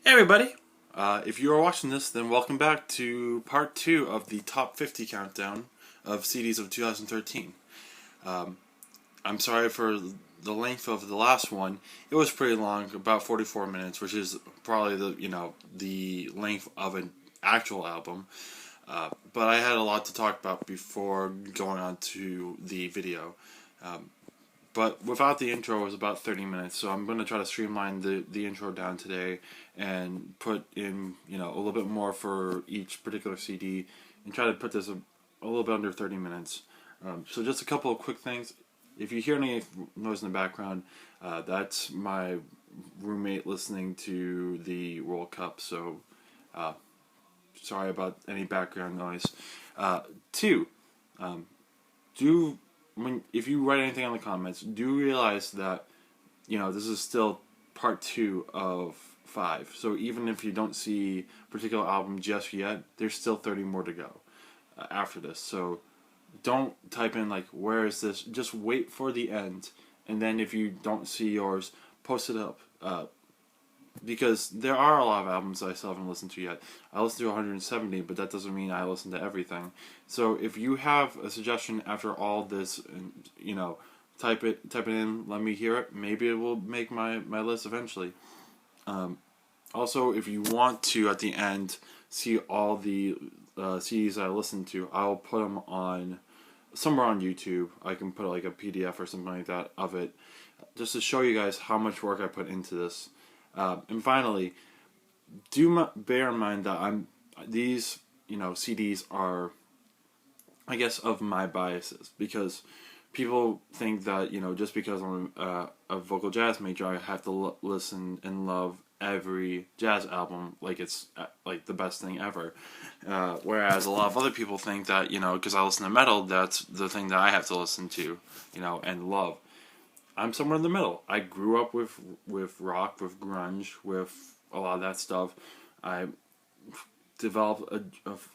Hey everybody! If you are watching this, then welcome back to part 2 of the top 50 countdown of CDs of 2013. I'm sorry for the length of the last one. It was pretty long, about 44 minutes, which is probably the length of an actual album. But I had a lot to talk about before going on to the video. But without the intro, it was about 30 minutes, so I'm going to try to streamline the intro down today and put in, a little bit more for each particular CD and try to put this a little bit under 30 minutes. So just a couple of quick things. If you hear any noise in the background, that's my roommate listening to the World Cup, so sorry about any background noise. Two, if you write anything in the comments, do realize that, this is still part 2 of 5. So even if you don't see a particular album just yet, there's still 30 more to go after this. So don't type in, where is this? Just wait for the end. And then if you don't see yours, post it up. Because there are a lot of albums I still haven't listened to yet. I listened to 170, but that doesn't mean I listen to everything. So if you have a suggestion after all this, type it in, let me hear it. Maybe it will make my list eventually. Also, if you want to, at the end, see all the CDs I listened to, I'll put them on somewhere on YouTube. I can put a PDF or something like that of it, just to show you guys how much work I put into this. And finally, bear in mind that these CDs are, I guess, of my biases, because people think that just because I'm a vocal jazz major, I have to listen and love every jazz album like it's the best thing ever. Whereas a lot of other people think that because I listen to metal, that's the thing that I have to listen to, and love. I'm somewhere in the middle. I grew up with rock, with grunge, with a lot of that stuff. I developed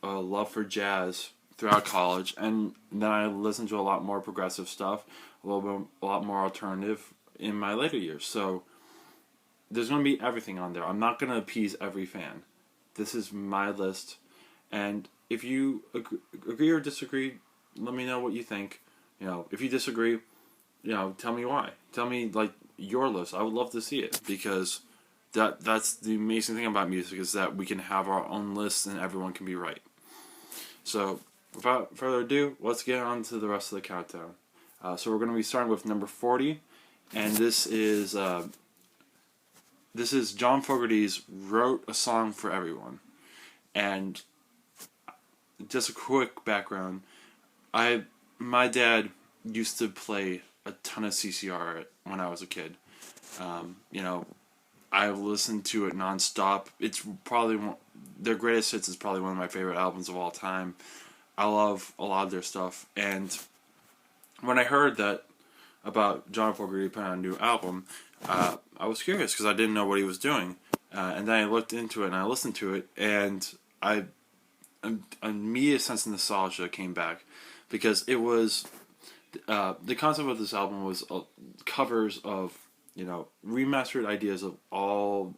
a love for jazz throughout college, and then I listened to a lot more progressive stuff, a lot more alternative in my later years. So there's going to be everything on there. I'm not going to appease every fan. This is my list, and if you agree or disagree, let me know what you think. If you disagree, tell me why. Tell me your list. I would love to see it, because that's the amazing thing about music, is that we can have our own lists and everyone can be right. So without further ado, let's get on to the rest of the countdown. So we're going to be starting with number 40, and this is John Fogerty's "Wrote a Song for Everyone." And just a quick background: my dad used to play a ton of CCR when I was a kid. I listened to it nonstop. It's probably their greatest hits is probably one of my favorite albums of all time. I love a lot of their stuff, and when I heard that about John Fogerty putting out a new album, I was curious because I didn't know what he was doing, and then I looked into it and I listened to it, and an immediate sense of nostalgia came back, because it was. The concept of this album was covers of, remastered ideas of all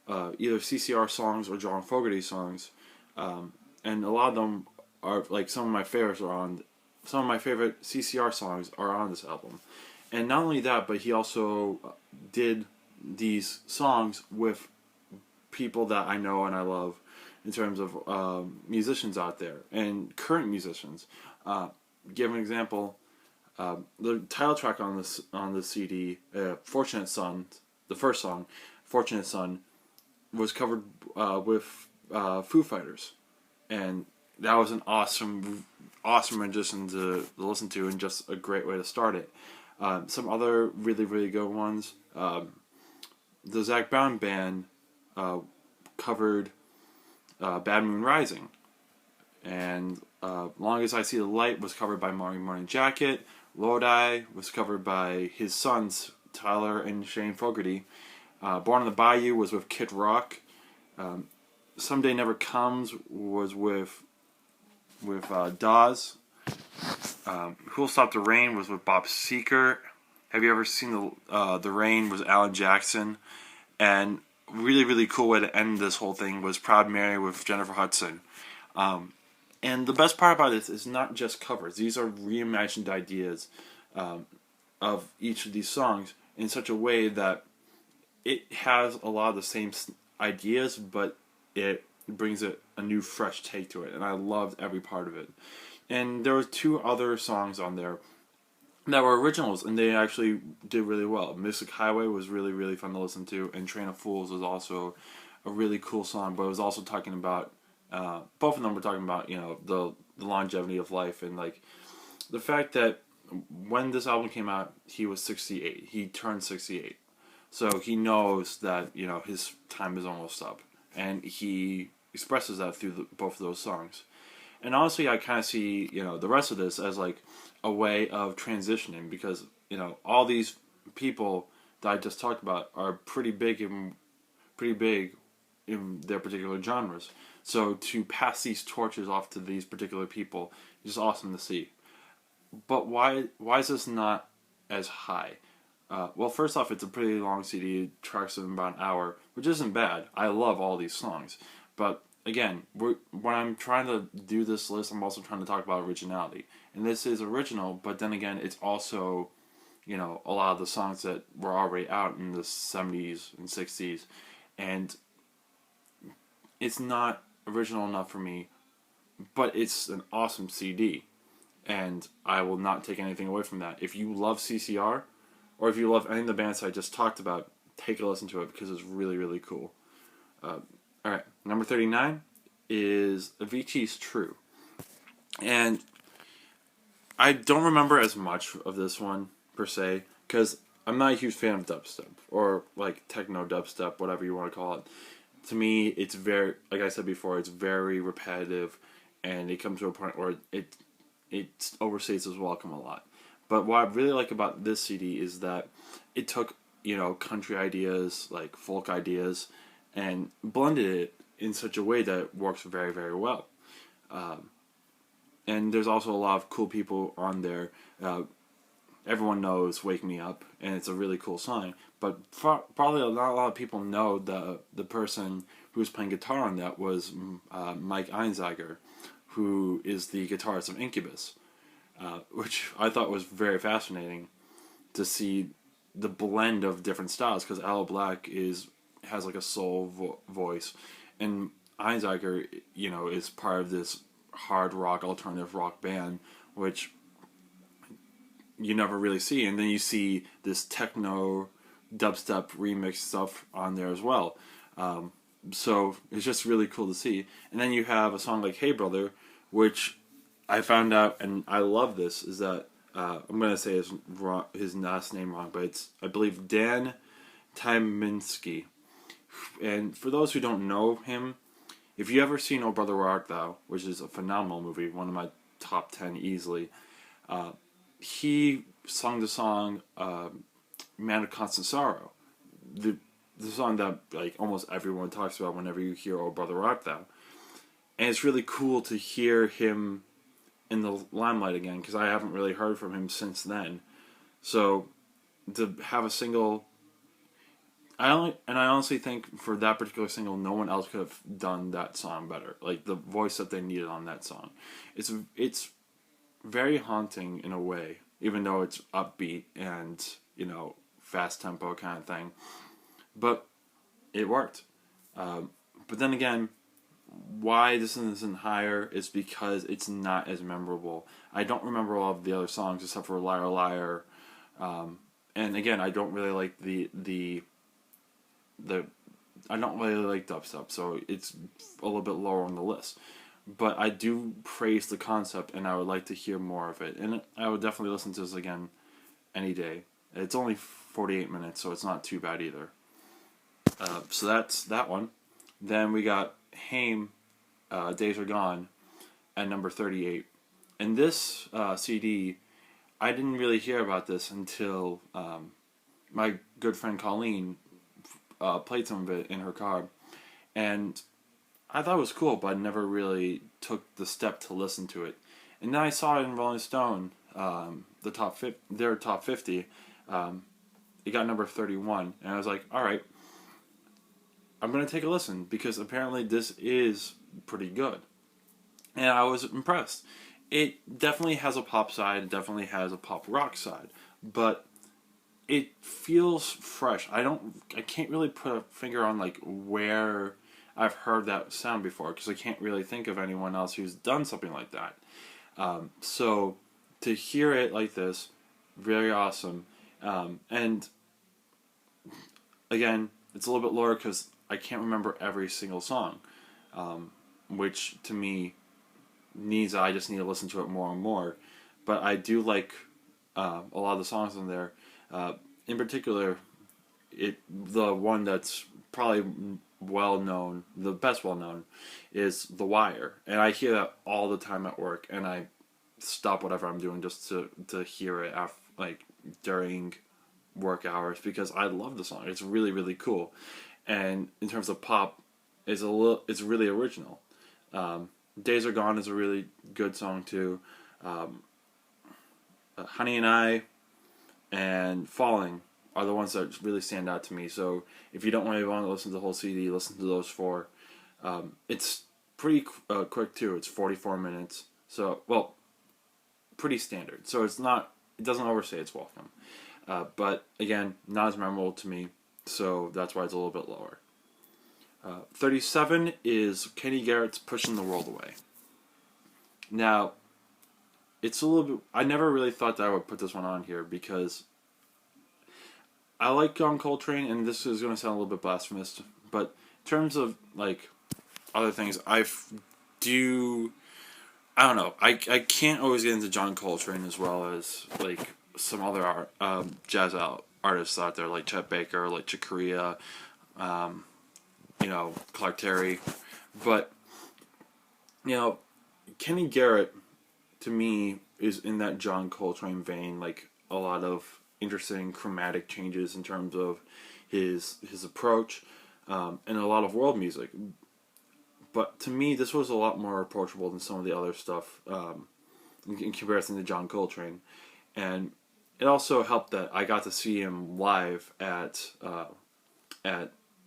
either CCR songs or John Fogerty songs, and a lot of them are some of my favorites are on. Some of my favorite CCR songs are on this album, and not only that, but he also did these songs with people that I know and I love in terms of musicians out there and current musicians. Give an example. The title track on the CD, "Fortunate Son," the first song, "Fortunate Son," was covered with Foo Fighters, and that was an awesome rendition to listen to, and just a great way to start it. Some other really, really good ones. The Zac Brown Band covered "Bad Moon Rising," and "Long as I See the Light" was covered by Morning Jacket. "Lodi" was covered by his sons, Tyler and Shane Fogerty. "Born on the Bayou" was with Kid Rock. "Someday Never Comes" was with Dawes. "Who'll Stop the Rain" was with Bob Seger. "Have You Ever Seen the Rain" was Alan Jackson. And really, really cool way to end this whole thing was Proud Mary with Jennifer Hudson. And the best part about this is not just covers. These are reimagined ideas of each of these songs in such a way that it has a lot of the same ideas, but it brings a new, fresh take to it. And I loved every part of it. And there were 2 other songs on there that were originals, and they actually did really well. Mystic Highway was really, really fun to listen to, and Train of Fools was also a really cool song, but it was also talking about, both of them were talking about, the longevity of life, and like the fact that when this album came out, he was 68. He turned 68. So he knows that, his time is almost up, and he expresses that through both of those songs. And honestly, I kind of see, the rest of this as like a way of transitioning, because, all these people that I just talked about are pretty big in their particular genres. So to pass these torches off to these particular people is awesome to see. But why is this not as high? Well, first off, it's a pretty long CD, tracks of about an hour, which isn't bad. I love all these songs. But again, when I'm trying to do this list, I'm also trying to talk about originality. And this is original, but then again, it's also, a lot of the songs that were already out in the 70s and 60s. And it's not original enough for me, but it's an awesome CD. And I will not take anything away from that. If you love CCR, or if you love any of the bands I just talked about, take a listen to it, because it's really, really cool. Alright, number 39 is Avicii's True. And I don't remember as much of this one, per se, because I'm not a huge fan of dubstep, or like techno dubstep, whatever you want to call it. To me, it's very, like I said before, it's very repetitive, and it comes to a point where it overstates its welcome a lot. But what I really like about this CD is that it took, country ideas, like folk ideas, and blended it in such a way that works very, very well. And there's also a lot of cool people on there. Everyone knows "Wake Me Up," and it's a really cool song. But probably not a lot of people know the person who was playing guitar on that was Mike Einziger, who is the guitarist of Incubus, which I thought was very fascinating to see the blend of different styles, because Aloe Blacc has like a soul voice, and Einziger, is part of this hard rock, alternative rock band, which you never really see. And then you see this techno dubstep remix stuff on there as well. So it's just really cool to see. And then you have a song like "Hey Brother," which I found out, and I love this, is that I'm going to say his last name wrong, but it's, I believe, Dan Tyminski. And for those who don't know him, if you ever seen "Oh Brother Where Art Thou," which is a phenomenal movie, one of my top 10 easily, he sung the song "Man of Constant Sorrow," the song that like almost everyone talks about whenever you hear "Oh Brother Where Art Thou." And it's really cool to hear him in the limelight again, because I haven't really heard from him since then. So to have a single, I honestly think for that particular single, no one else could have done that song better. Like the voice that they needed on that song, it's very haunting in a way, even though it's upbeat and fast tempo kind of thing. But it worked. But then again, why this isn't higher is because it's not as memorable. I don't remember all of the other songs except for "Liar Liar," and again, I don't really like I don't really like dubstep, so it's a little bit lower on the list. But I do praise the concept, and I would like to hear more of it. And I would definitely listen to this again any day. It's only 48 minutes, so it's not too bad either. So that's that one. Then we got Haim, "Days Are Gone," at number 38. And this CD, I didn't really hear about this until my good friend Colleen played some of it in her car. And I thought it was cool, but I never really took the step to listen to it. And then I saw it in Rolling Stone, their top 50. It got number 31, and I was like, all right. I'm going to take a listen because apparently this is pretty good. And I was impressed. It definitely has a pop side, it definitely has a pop rock side, but it feels fresh. I can't really put a finger on like where I've heard that sound before because I can't really think of anyone else who's done something like that. So to hear it like this, very awesome. And again, it's a little bit lower because I can't remember every single song, which to me I just need to listen to it more and more. But I do like a lot of the songs on there. In particular, the one that's probably well known, the best well known, is The Wire, and I hear that all the time at work, and I stop whatever I'm doing just to hear it during work hours because I love the song. It's really really cool, and in terms of pop, it's really original. Days Are Gone is a really good song too. Honey and I and Falling are the ones that really stand out to me. So if you don't really want to listen to the whole CD, listen to those four. It's pretty quick too. It's 44 minutes. So, well, pretty standard. So it doesn't overstay its welcome. But again, not as memorable to me. So that's why it's a little bit lower. 37 is Kenny Garrett's Pushing the World Away. Now, it's a little bit... I never really thought that I would put this one on here because I like John Coltrane, and this is going to sound a little bit blasphemous, but in terms of, like, other things, I don't know. I can't always get into John Coltrane as well as, like, some other jazz artists out there, like Chet Baker, like Chick Corea, Clark Terry. But, Kenny Garrett, to me, is in that John Coltrane vein, like a lot of interesting chromatic changes in terms of his approach, and a lot of world music. But to me, this was a lot more approachable than some of the other stuff in comparison to John Coltrane. And it also helped that I got to see him live at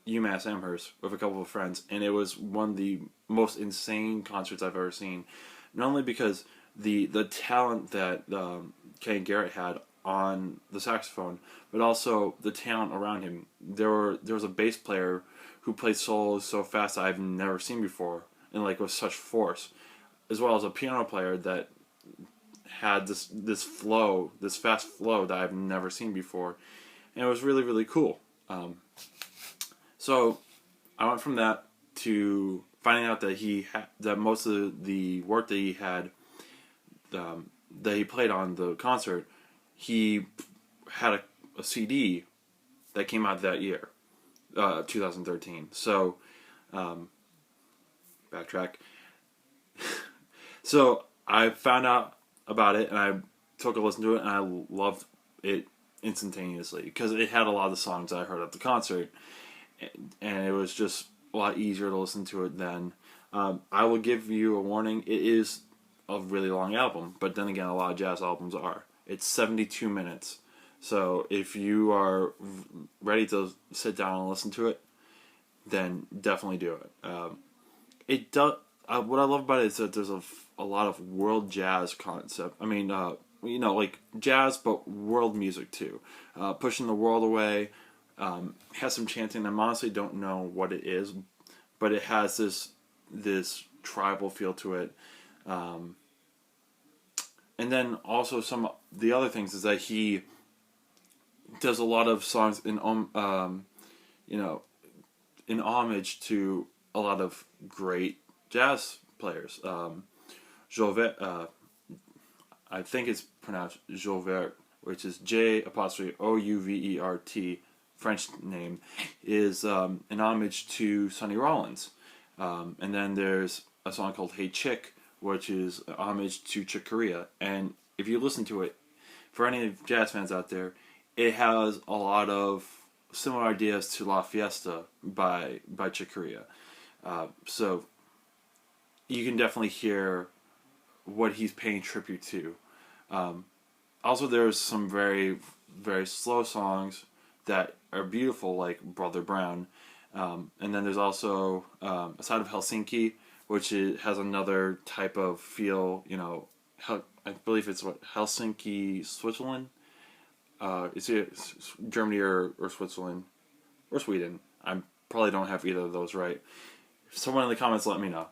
UMass Amherst with a couple of friends, and it was one of the most insane concerts I've ever seen. Not only because the talent that Kenny Garrett had on the saxophone, but also the talent around him. There was a bass player who played solos so fast that I've never seen before, and like with such force, as well as a piano player that had this fast flow that I've never seen before, and it was really really cool. So I went from that to finding out that that most of the work that he had, that he played on the concert, he had a CD that came out that year, 2013. So, backtrack. So I found out about it and I took a listen to it and I loved it instantaneously because it had a lot of the songs I heard at the concert, and it was just a lot easier to listen to it then. I will give you a warning. It is a really long album, but then again, a lot of jazz albums are. It's 72 minutes. So if you are ready to sit down and listen to it, then definitely do it. It does. What I love about it is that there's a lot of world jazz concept. I mean, like jazz, but world music too. Pushing the World Away has some chanting. I honestly don't know what it is, but it has this tribal feel to it. And then also the other things is that he does a lot of songs in homage to a lot of great jazz players. Jouvert, I think it's pronounced Jouvert, which is Jouvert, French name, is an homage to Sonny Rollins. And then there's a song called Hey Chick, which is a homage to Chick Corea. And if you listen to it, for any jazz fans out there, it has a lot of similar ideas to La Fiesta by Chick Corea. So you can definitely hear what he's paying tribute to. Also, there's some very, very slow songs that are beautiful, like Brother Brown. And then there's also a side of Helsinki, which has another type of feel. I believe it's Helsinki, Switzerland. It's either Germany or Switzerland or Sweden. I probably don't have either of those right. If someone in the comments, let me know.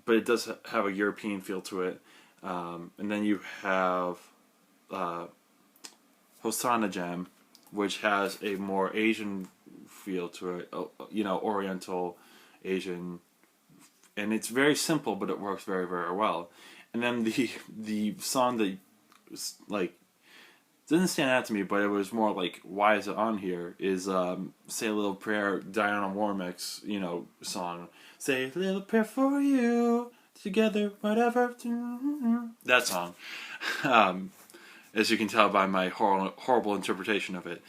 But it does have a European feel to it. And then you have Hosanna Jam, which has a more Asian feel to it. Oriental, Asian, and it's very simple, but it works very, very well. And then the song that didn't stand out to me, but it was more like, why is it on here? Is Say a Little Prayer, Diana Warwick's song. Say a little prayer for you, together, whatever. That song. As you can tell by my horrible interpretation of it,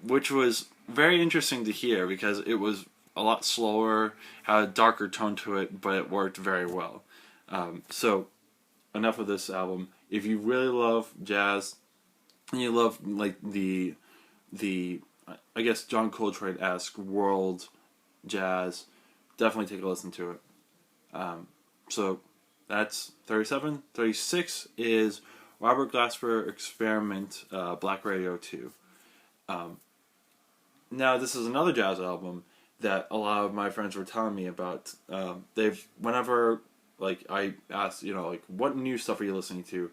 which was very interesting to hear because it was a lot slower, had a darker tone to it, but it worked very well. So, enough of this album. If you really love jazz, and you love the I guess John Coltrane-esque world jazz, definitely take a listen to it. So that's 37. 36 is Robert Glasper Experiment, Black Radio 2. Now this is another jazz album that a lot of my friends were telling me about. Whenever I asked, what new stuff are you listening to?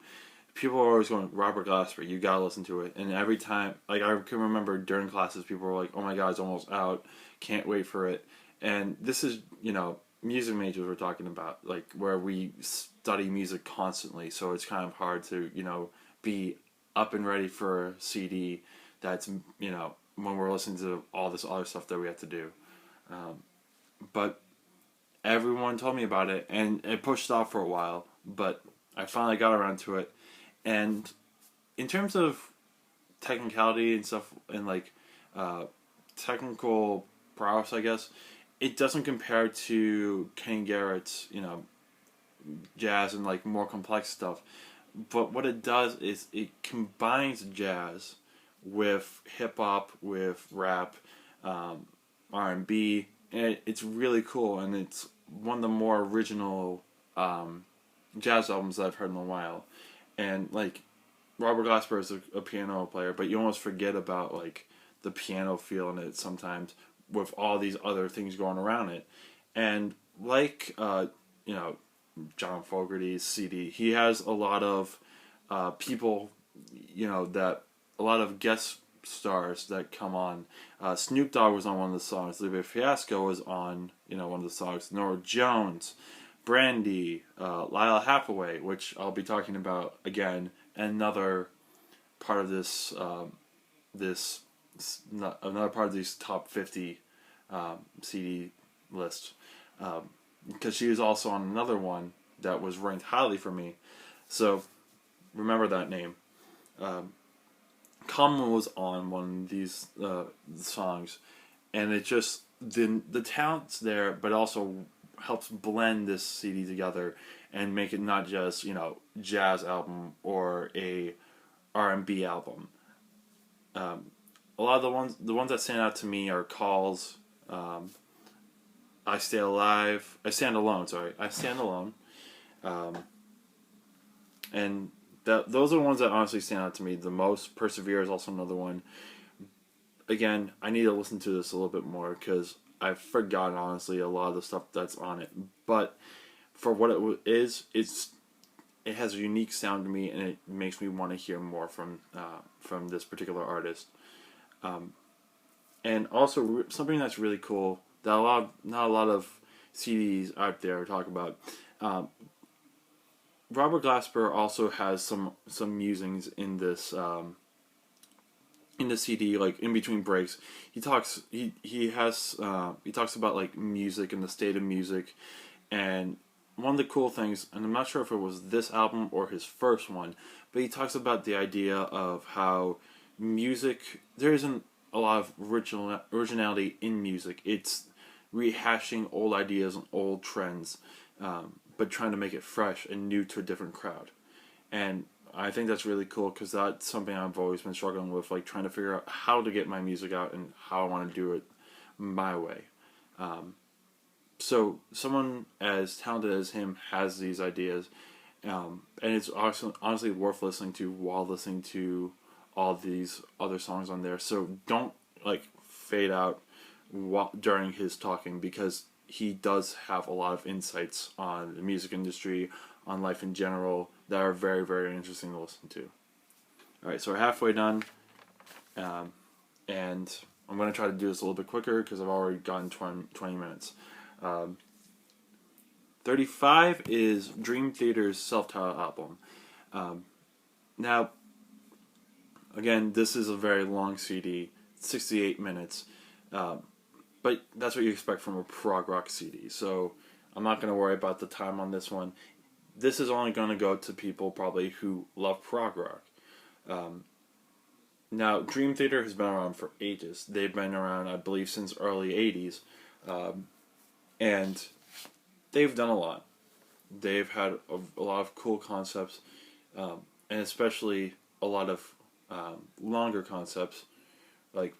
People are always going, Robert Glasper, you gotta listen to it. And every time, I can remember during classes, people were like, oh my god, it's almost out, can't wait for it. And this is, music majors we're talking about, where we study music constantly, so it's kind of hard to, be up and ready for a CD that's, when we're listening to all this other stuff that we have to do. But everyone told me about it, and it pushed off for a while, but I finally got around to it. And in terms of technicality and stuff, and technical prowess, I guess, it doesn't compare to Kenny Garrett's, jazz and more complex stuff. But what it does is it combines jazz with hip hop, with rap, R&B, and it's really cool. And it's one of the more original jazz albums that I've heard in a while. And Robert Glasper is a piano player, but you almost forget about the piano feel in it sometimes with all these other things going around it. And John Fogerty's CD, he has a lot of people, that a lot of guest stars that come on. Snoop Dogg was on one of the songs. Lupe Fiasco was on one of the songs. Norah Jones, Brandy, Lila Hathaway, which I'll be talking about again. Another part of another part of these top 50 CD lists, because she was also on another one that was ranked highly for me. So remember that name. Common was on one of these songs, and it just the talent's there, but also helps blend this CD together and make it not just jazz album or a R&B album. A lot of the ones that stand out to me are Calls, I Stand Alone, and those are the ones that honestly stand out to me the most. Persevere is also another one. Again, I need to listen to this a little bit more because I've forgotten, honestly, a lot of the stuff that's on it. But for what it is, it has a unique sound to me, and it makes me want to hear more from this particular artist. And also something that's really cool that not a lot of CDs out there talk about. Robert Glasper also has some musings in this CD, in between breaks. He talks about music and the state of music, and one of the cool things, and I'm not sure if it was this album or his first one, but he talks about the idea of how music, there isn't a lot of originality in music. It's rehashing old ideas and old trends, but trying to make it fresh and new to a different crowd. And I think that's really cool because that's something I've always been struggling with, trying to figure out how to get my music out and how I want to do it my way. So someone as talented as him has these ideas, and it's honestly worth listening to while listening to all these other songs on there. So don't like fade out during his talking, because he does have a lot of insights on the music industry, on life in general, that are very, very interesting to listen to. Alright, so we're halfway done, and I'm going to try to do this a little bit quicker because I've already gotten 20 minutes. 35 is Dream Theater's self-titled album. Now, again, this is a very long CD, 68 minutes, but that's what you expect from a prog rock CD, so I'm not going to worry about the time on this one. This is only going to go to people probably who love prog rock. Now, Dream Theater has been around for ages. They've been around, I believe, since early 80s, and they've done a lot. They've had a lot of cool concepts, and especially a lot of longer concepts, like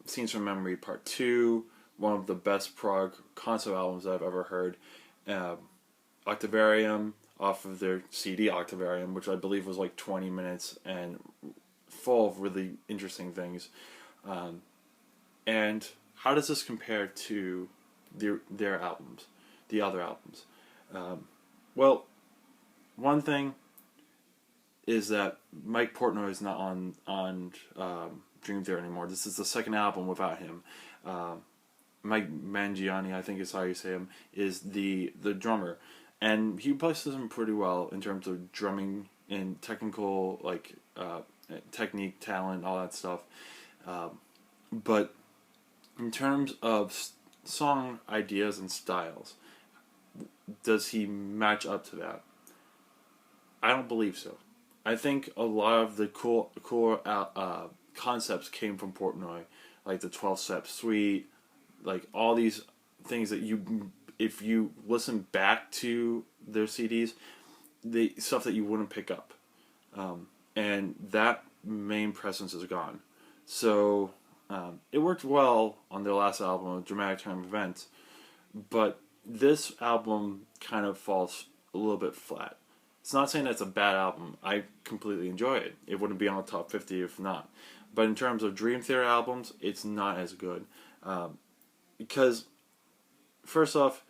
Scenes from Memory Part 2, one of the best prog concept albums I've ever heard. Octavarium, off of their CD Octavarium, which I believe was like 20 minutes and full of really interesting things. And how does this compare to their albums, the other albums? Well, one thing is that Mike Portnoy is not on Dream Theater anymore. This is the second album without him. Mike Mangiani, I think is how you say him, is the drummer, and he places him pretty well in terms of drumming and technical, like technique, talent, all that stuff. But in terms of song ideas and styles, does he match up to that? I don't believe so. I think a lot of the cool concepts came from Portnoy, like the 12-step suite, like all these things that if you listen back to their CDs, the stuff that you wouldn't pick up, and that main presence is gone. So it worked well on their last album, Dramatic Turn of Events, but this album kind of falls a little bit flat. It's not saying that's a bad album. I completely enjoy it. It wouldn't be on the top 50 if not. But in terms of Dream Theater albums, it's not as good. Because, first off,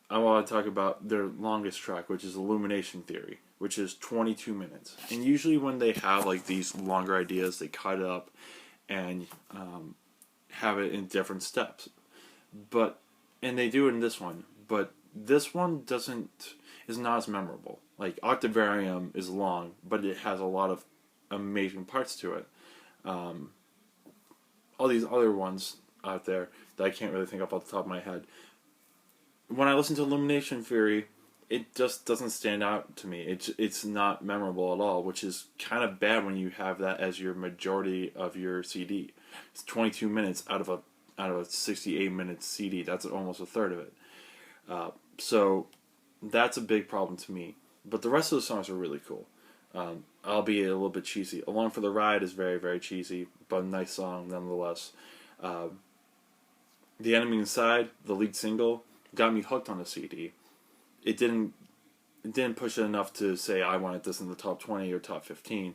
I want to talk about their longest track, which is Illumination Theory, which is 22 minutes. And usually when they have like these longer ideas, they cut it up and have it in different steps. And they do it in this one. But this one is not as memorable. Like, Octavarium is long, but it has a lot of amazing parts to it. All these other ones out there that I can't really think of off the top of my head. When I listen to Illumination Theory, it just doesn't stand out to me. It's not memorable at all, which is kind of bad when you have that as your majority of your CD. It's 22 minutes out of a 68-minute CD. That's almost a third of it. So that's a big problem to me. But the rest of the songs are really cool, albeit a little bit cheesy. Along for the Ride is very, very cheesy, but a nice song nonetheless. The Enemy Inside, the lead single, got me hooked on the CD. It didn't push it enough to say I wanted this in the top 20 or top 15,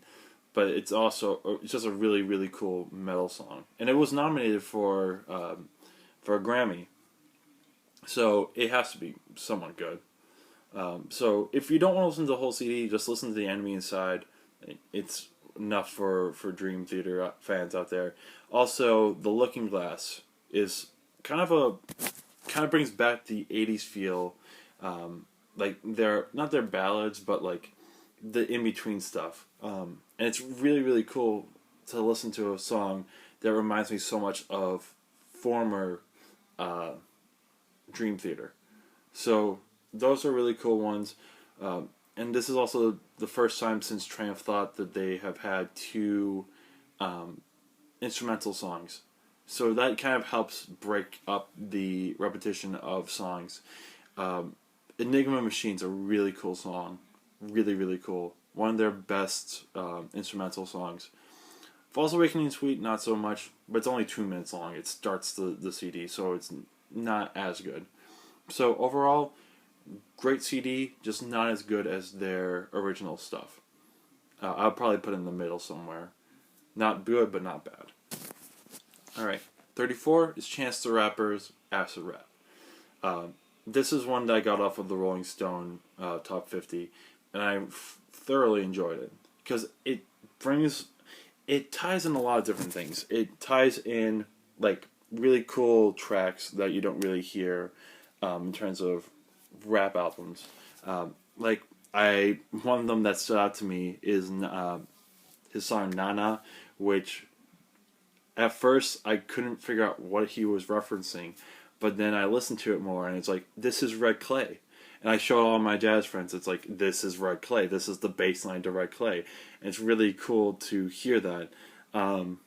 but it's just a really, really cool metal song, and it was nominated for a Grammy, so it has to be somewhat good. So if you don't want to listen to the whole CD, just listen to The Enemy Inside. It's enough for Dream Theater fans out there. Also, The Looking Glass is kind of brings back the 80s feel. Like they're not their ballads, but like the in-between stuff. And it's really, really cool to listen to a song that reminds me so much of former Dream Theater. So those are really cool ones. And this is also the first time since Train of Thought that they have had 2 instrumental songs. So that kind of helps break up the repetition of songs. Enigma Machine's a really cool song. Really, really cool. One of their best instrumental songs. False Awakening Suite, not so much, but it's only 2 minutes long. It starts the CD, so it's not as good. So overall, great CD, just not as good as their original stuff. I'll probably put it in the middle somewhere. Not good, but not bad. Alright, 34 is Chance the Rapper's Acid Rap. This is one that I got off of the Rolling Stone Top 50, and I thoroughly enjoyed it. Because it ties in a lot of different things. It ties in, like, really cool tracks that you don't really hear in terms of rap albums. One of them that stood out to me is his song Nana, which at first I couldn't figure out what he was referencing, but then I listened to it more and it's like, this is Red Clay. And I showed all my jazz friends, it's like, this is Red Clay, this is the bass line to Red Clay. And it's really cool to hear that. And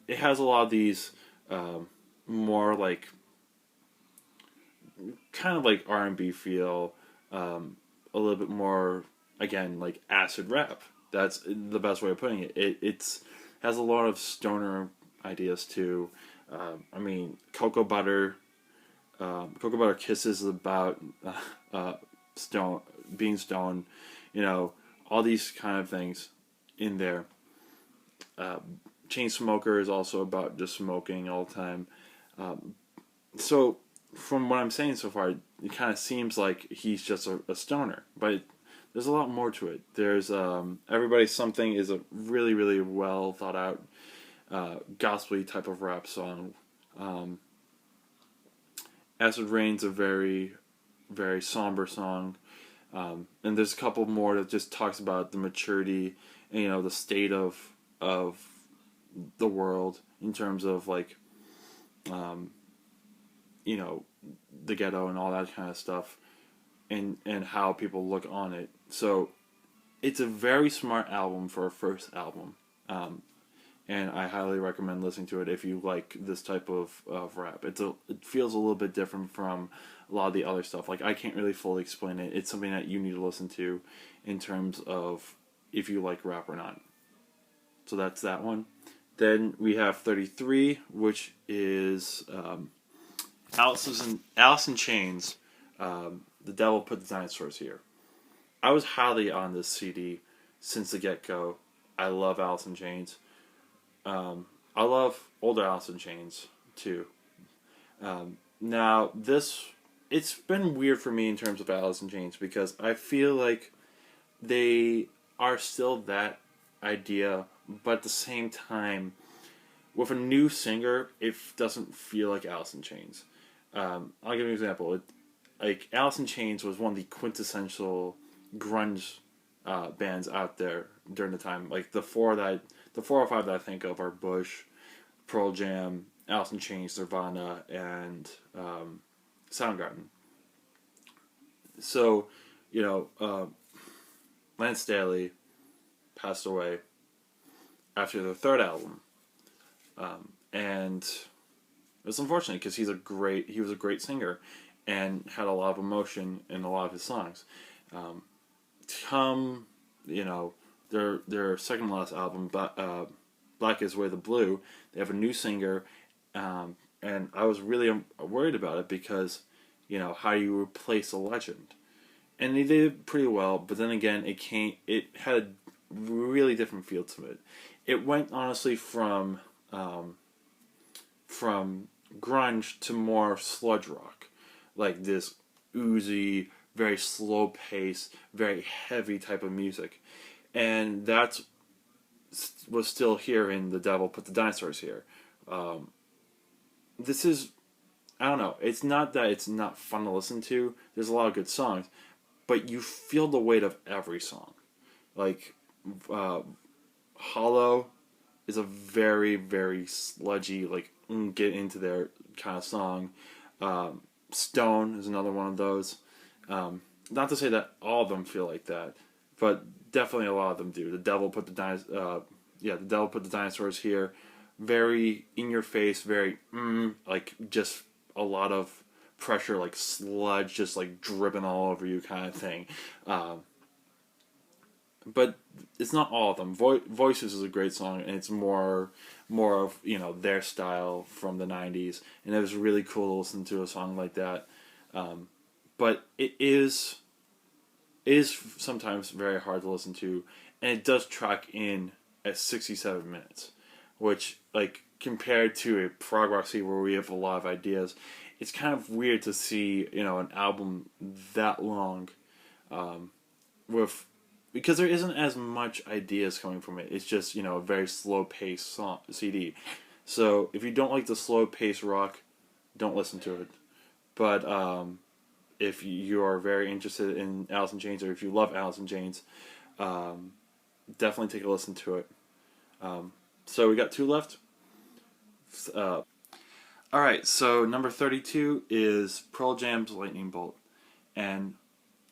it has a lot of these more like, kind of like R&B feel, a little bit more, again, like acid rap. That's the best way of putting it. It has a lot of stoner ideas too. I mean, Cocoa Butter Kisses is about being stoned, you know, all these kind of things in there. Chainsmoker is also about just smoking all the time. So, from what I'm saying so far, it kind of seems like he's just a stoner, but there's a lot more to it. There's Everybody's Something is a really, really well thought out gospel-y type of rap song. Acid Rain's a very, very somber song. And there's a couple more that just talks about the maturity and, you know, the state of the world in terms of, like, you know, the ghetto and all that kind of stuff, and how people look on it. So it's a very smart album for a first album, and I highly recommend listening to it if you like this type of rap. It feels a little bit different from a lot of the other stuff. Like, I can't really fully explain it. It's something that you need to listen to in terms of if you like rap or not. So that's that one. Then we have 33, which is Alice in Chains, The Devil Put the Dinosaurs Here. I was highly on this CD since the get-go. I love Alice in Chains. I love older Alice in Chains, too. Now, it's been weird for me in terms of Alice in Chains, because I feel like they are still that idea, but at the same time, with a new singer, it doesn't feel like Alice in Chains. I'll give you an example. Like, Alice in Chains was one of the quintessential grunge bands out there during the time. Like, the four or five that I think of are Bush, Pearl Jam, Alice in Chains, Nirvana, and Soundgarden. So, you know, Lance Staley passed away after the third album, and it was unfortunate because he was a great singer and had a lot of emotion in a lot of his songs. You know, their second to last album, Black Is Way the Blue, they have a new singer, and I was really worried about it because, you know, how do you replace a legend? And they did it pretty well, but then again, it had a really different feel to it. It went, honestly, from grunge to more sludge rock, like this oozy, very slow pace, very heavy type of music, and that was still here in The Devil Put the Dinosaurs Here. This is, I don't know, it's not that it's not fun to listen to. There's a lot of good songs, but you feel the weight of every song. Like, Hollow is a very, very sludgy, like, get into there kind of song. Stone is another one of those. Not to say that all of them feel like that, but definitely a lot of them do. The Devil Put the Dinosaurs Here. Very in your face, very like just a lot of pressure, like sludge, just like dripping all over you kind of thing. but it's not all of them. Voices is a great song, and it's more of their style from the '90s, and it was really cool to listen to a song like that. But it is sometimes very hard to listen to, and it does track in at 67 minutes, which, like, compared to a prog rock CD where we have a lot of ideas, it's kind of weird to see an album that long, with because there isn't as much ideas coming from it. It's just a very slow paced CD. So if you don't like the slow paced rock, don't listen to it. But if you are very interested in Alice in Chains, or if you love Alice in Chains, definitely take a listen to it. So we got 2 left. Alright, so number 32 is Pearl Jam's Lightning Bolt. And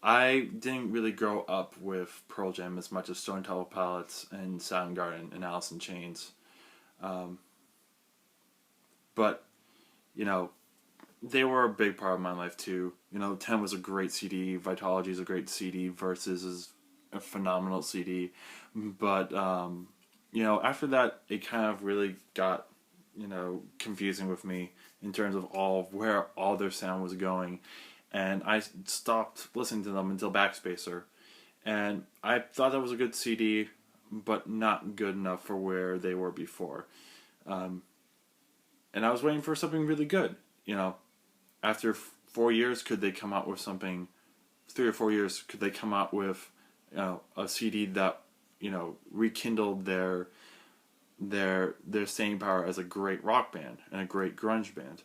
I didn't really grow up with Pearl Jam as much as Stone Temple Pilots and Soundgarden and Alice in Chains. But, they were a big part of my life too. 10 was a great CD, Vitology is a great CD, Versus is a phenomenal CD. But, after that, it kind of really got, confusing with me in terms of where all their sound was going. And I stopped listening to them until Backspacer. And I thought that was a good CD, but not good enough for where they were before. And I was waiting for something really good. After 4 years, could they come out with something? 3 or 4 years, could they come out with a CD that rekindled their staying power as a great rock band and a great grunge band?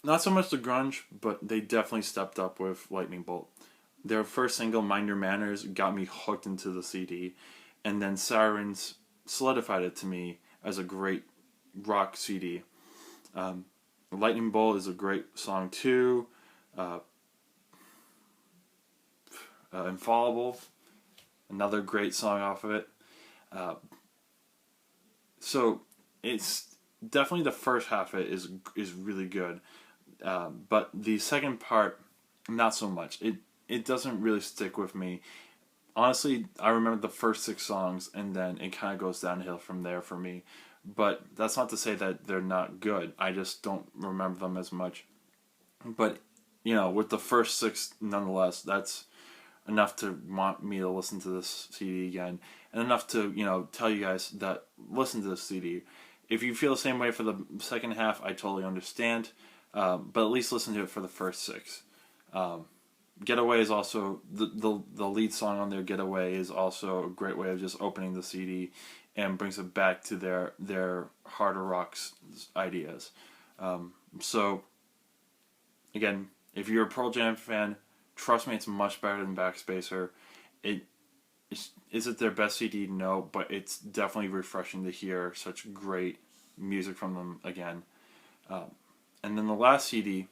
Not so much the grunge, but they definitely stepped up with Lightning Bolt. Their first single, Mind Your Manners, got me hooked into the CD, and then Sirens solidified it to me as a great rock CD. Lightning Bolt is a great song too. Infallible, another great song off of it. So it's definitely the first half of it is really good. But the second part, not so much. It doesn't really stick with me. Honestly, I remember the first 6 songs, and then it kind of goes downhill from there for me. But that's not to say that they're not good. I just don't remember them as much. But, with the first 6, nonetheless, that's enough to want me to listen to this CD again. And enough to, tell you guys that listen to this CD. If you feel the same way for the second half, I totally understand. But at least listen to it for the first 6. Getaway is also the lead song on their Getaway is also a great way of just opening the CD and brings it back to their harder rock's ideas. So again, if you're a Pearl Jam fan, trust me, it's much better than Backspacer. Is it their best CD? No, but it's definitely refreshing to hear such great music from them again. And then the last CD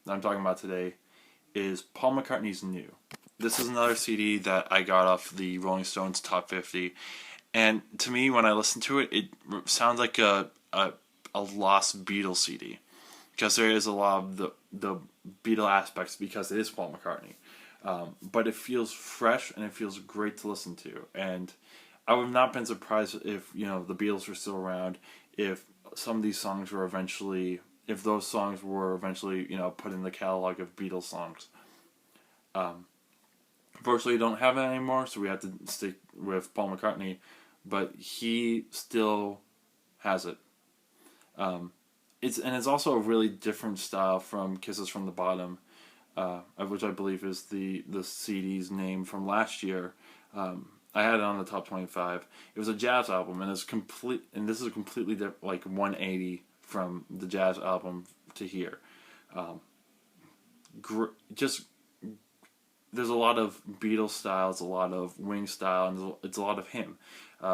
that I'm talking about today is Paul McCartney's New. This is another CD that I got off the Rolling Stones Top 50. And to me, when I listen to it, it sounds like a lost Beatles CD. Because there is a lot of the Beatle aspects because it is Paul McCartney. But it feels fresh and it feels great to listen to. And I would have not been surprised if, the Beatles were still around, if some of these songs were eventually... if those songs were eventually, put in the catalog of Beatles songs. Unfortunately, we don't have that anymore, so we have to stick with Paul McCartney, but he still has it. It's also a really different style from Kisses from the Bottom, which I believe is the CD's name from last year. I had it on the top 25. It was a jazz album, and this is a completely different, like 180 from the jazz album to here. There's a lot of Beatles style, it's a lot of Wing style, and it's a lot of him.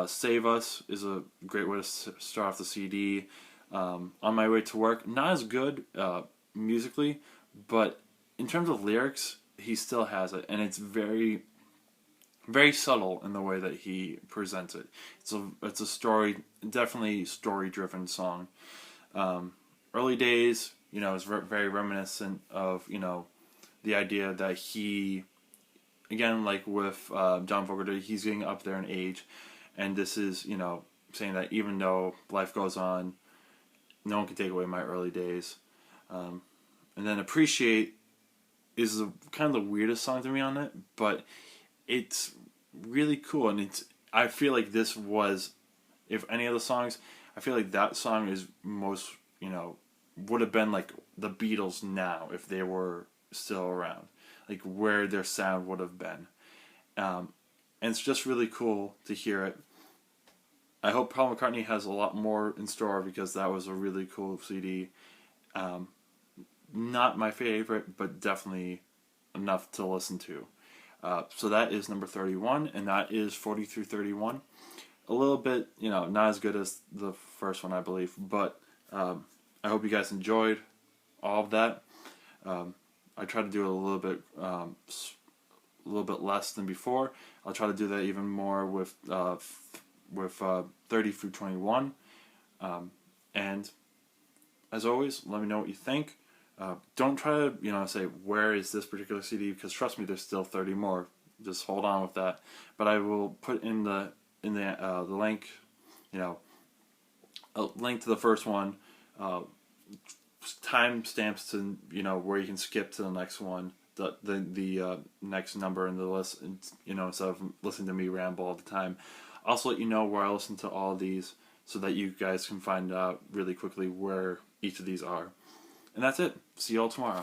Save Us is a great way to start off the CD. On My Way to Work, not as good musically, but in terms of lyrics, he still has it, and it's very, very subtle in the way that he presents it. It's a story, definitely story-driven song. Early Days, is very reminiscent of, the idea that he, again, like with John Fogerty, he's getting up there in age, and this is, you know, saying that even though life goes on, no one can take away my early days. And then Appreciate is kind of the weirdest song to me on it, but it's really cool, and I feel like this was, if any of the songs, I feel like that song is most, you know, would have been like the Beatles now if they were still around, like where their sound would have been. And it's just really cool to hear it. I hope Paul McCartney has a lot more in store, because that was a really cool CD. Not my favorite, but definitely enough to listen to. So that is number 31, and that is 40 through 31. A little bit, you know, not as good as the first one, I believe, but I hope you guys enjoyed all of that. I try to do it a little bit less than before. I'll try to do that even more with 30 through 21. And as always, let me know what you think. Don't try to, you know, say, where is this particular CD, because trust me, there's still 30 more. Just hold on with that. But I will put in the link, you know, a link to the first one, time stamps to, you know, where you can skip to the next one, the next number in the list, you know, instead of listening to me ramble all the time. I'll also let you know where I listen to all of these, so that you guys can find out really quickly where each of these are. And that's it. See you all tomorrow.